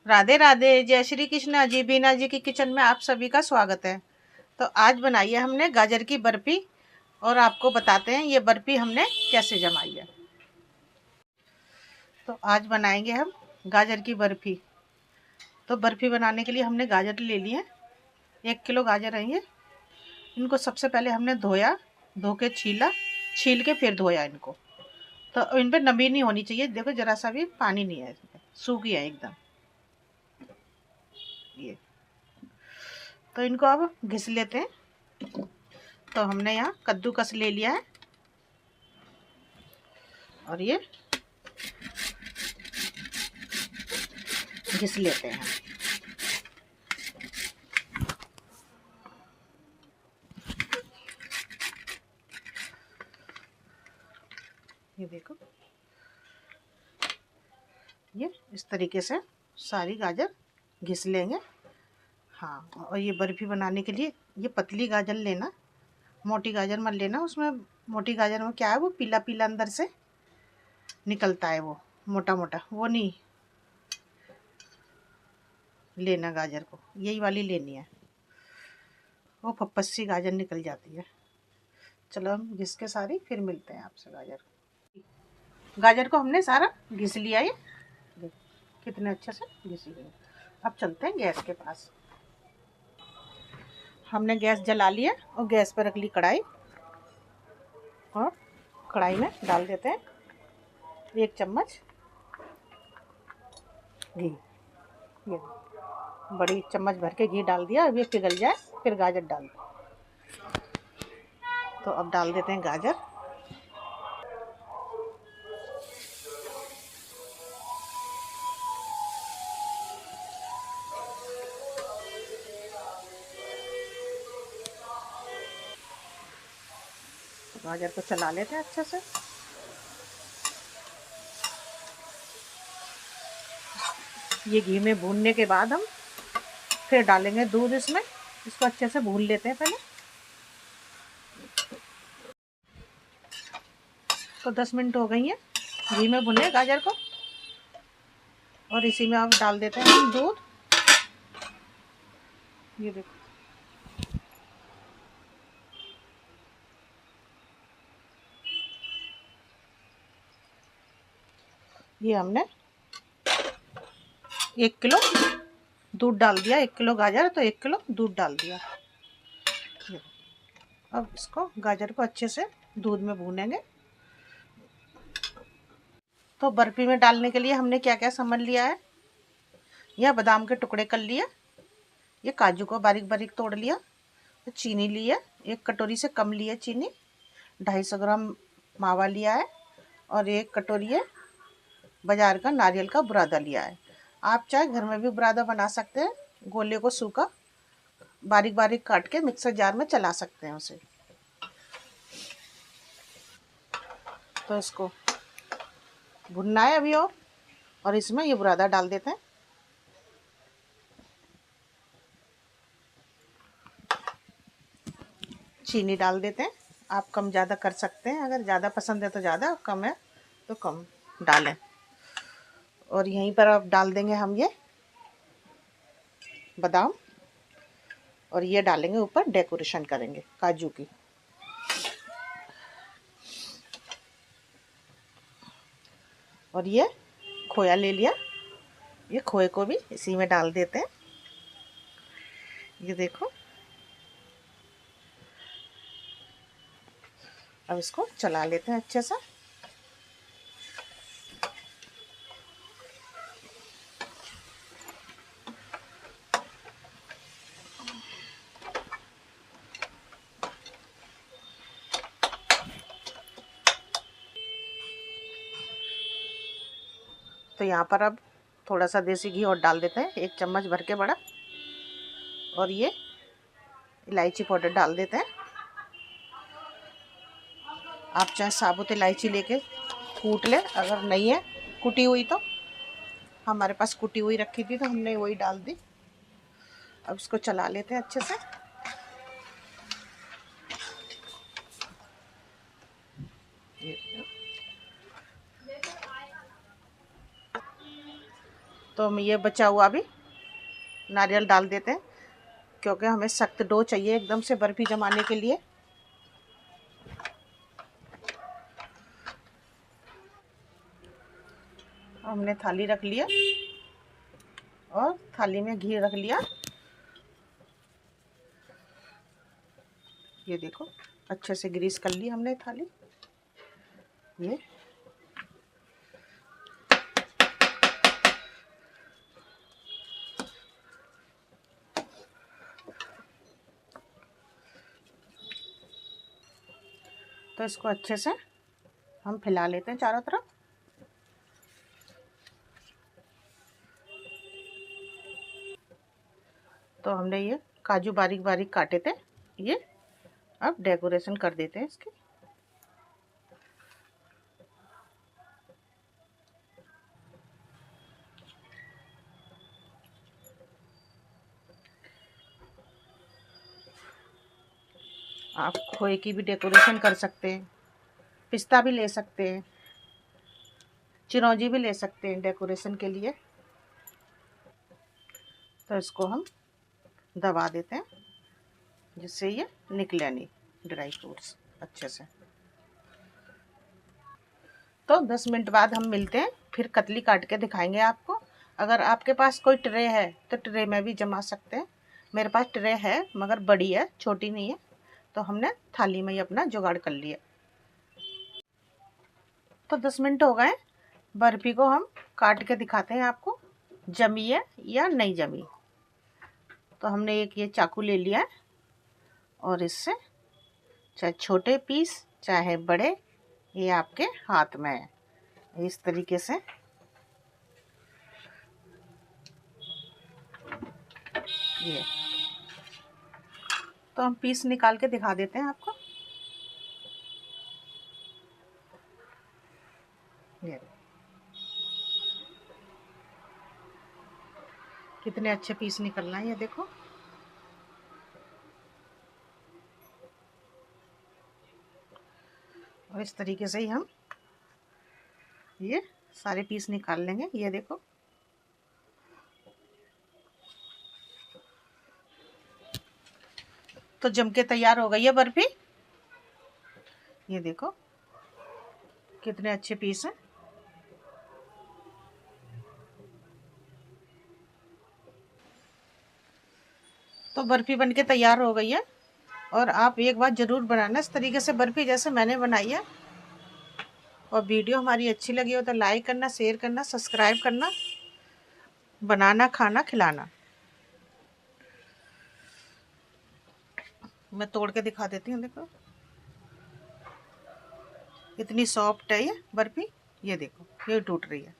राधे राधे, जय श्री कृष्ण जी। बीना जी की किचन में आप सभी का स्वागत है। तो आज बनाई है हमने गाजर की बर्फी और आपको बताते हैं ये बर्फी हमने कैसे जमाई है। तो आज बनाएंगे हम गाजर की बर्फी। तो बर्फी बनाने के लिए हमने गाजर ले लिए, 1 किलो गाजर है ये। इनको सबसे पहले हमने धोया, धो के छीला, छील के फिर धोया इनको। तो इन पर नमी नहीं होनी चाहिए, देखो जरा सा भी पानी नहीं है इसमें, सूखी है एकदम ये। तो इनको अब घिस लेते हैं। तो हमने यहाँ कद्दूकस ले लिया है और ये घिस लेते हैं। ये देखो, ये इस तरीके से सारी गाजर घिस लेंगे। हाँ, और ये बर्फी बनाने के लिए ये पतली गाजर लेना, मोटी गाजर मत लेना। उसमें मोटी गाजर में क्या है, वो पीला पीला अंदर से निकलता है, वो मोटा मोटा वो नहीं लेना गाजर को, यही वाली लेनी है, वो फप्पस सी गाजर निकल जाती है। चलो हम घिस के सारी फिर मिलते हैं आपसे। गाजर को हमने सारा घिस लिया, ये कितने अच्छे से घिस लिया। अब चलते हैं गैस के पास। हमने गैस जला लिया और गैस पर रख ली कढ़ाई, और कढ़ाई में डाल देते हैं 1 चम्मच घी। ये बड़ी चम्मच भर के घी डाल दिया। अब ये पिघल जाए फिर गाजर डाल दो। तो अब डाल देते हैं गाजर। गाजर को चला लेते हैं अच्छे से। ये घी में भूनने के बाद हम फिर डालेंगे दूध इसमें। इसको अच्छे से भून लेते हैं पहले। तो 10 मिनट हो गई है घी में भुने गाजर को, और इसी में अब डाल देते हैं हम दूध। ये देखो, ये हमने 1 किलो दूध डाल दिया। 1 किलो गाजर तो 1 किलो दूध डाल दिया। अब इसको गाजर को अच्छे से दूध में भूनेंगे। तो बर्फी में डालने के लिए हमने क्या क्या सामान लिया है। यह बादाम के टुकड़े कर लिए, ये काजू को बारीक बारीक तोड़ लिया, चीनी ली है 1 कटोरी से कम ली है चीनी, 250 ग्राम मावा लिया है, और 1 कटोरी है बाजार का नारियल का बुरादा लिया है। आप चाहे घर में भी बुरादा बना सकते हैं। गोले को सूखा बारीक बारीक काट के मिक्सर जार में चला सकते हैं उसे। तो इसको भुनना है अभी, और इसमें ये बुरादा डाल देते हैं। चीनी डाल देते हैं। आप कम ज़्यादा कर सकते हैं, अगर ज़्यादा पसंद है तो ज़्यादा, कम है तो कम डालें। और यहीं पर अब डाल देंगे हम ये बादाम, और ये डालेंगे ऊपर, डेकोरेशन करेंगे काजू की। और ये खोया ले लिया, ये खोए को भी इसी में डाल देते हैं। ये देखो, अब इसको चला लेते हैं अच्छे से। तो यहाँ पर अब थोड़ा सा देसी घी और डाल देते हैं, 1 चम्मच भर के बड़ा, और ये इलायची पाउडर डाल देते हैं। आप चाहे साबुत इलायची लेके कूट लें, अगर नहीं है कुटी हुई तो। हमारे पास कुटी हुई रखी थी तो हमने वही डाल दी। अब इसको चला लेते हैं अच्छे से। तो तो हम ये बचा हुआ भी नारियल डाल देते हैं, क्योंकि हमें सख्त डो चाहिए एकदम से बर्फ़ी जमाने के लिए। हमने थाली रख लिया और थाली में घी रख लिया। ये देखो अच्छे से ग्रीस कर ली हमने थाली। ये तो इसको अच्छे से हम फैला लेते हैं चारों तरफ। तो हमने ये काजू बारीक बारीक काटे थे, ये अब डेकोरेशन कर देते हैं इसकी। आप खोए की भी डेकोरेशन कर सकते हैं, पिस्ता भी ले सकते हैं, चिरौंजी भी ले सकते हैं डेकोरेशन के लिए। तो इसको हम दबा देते हैं जिससे ये निकले नहीं ड्राई फ्रूट्स अच्छे से। तो 10 मिनट बाद हम मिलते हैं, फिर कतली काट के दिखाएंगे आपको। अगर आपके पास कोई ट्रे है तो ट्रे में भी जमा सकते हैं। मेरे पास ट्रे है मगर बड़ी है, छोटी नहीं है, तो हमने थाली में ही अपना जुगाड़ कर लिया। तो 10 मिनट हो गए, बर्फ़ी को हम काट के दिखाते हैं आपको, जमी है या नहीं जमी। तो हमने एक ये चाकू ले लिया है और इससे चाहे छोटे पीस चाहे बड़े, ये आपके हाथ में है, इस तरीके से ये। तो हम पीस निकाल के दिखा देते हैं आपको। ये कितने अच्छे पीस निकल रहे हैं, ये देखो। और इस तरीके से ही हम ये सारे पीस निकाल लेंगे। ये देखो तो जम के तैयार हो गई है बर्फ़ी। ये देखो कितने अच्छे पीस हैं। तो बर्फ़ी बनके तैयार हो गई है और आप एक बार ज़रूर बनाना इस तरीके से बर्फ़ी जैसे मैंने बनाई है। और वीडियो हमारी अच्छी लगी हो तो लाइक करना, शेयर करना, सब्सक्राइब करना, बनाना, खाना, खिलाना। मैं तोड़ के दिखा देती हूँ, देखो इतनी सॉफ्ट है ये बर्फ़ी। ये देखो ये टूट रही है।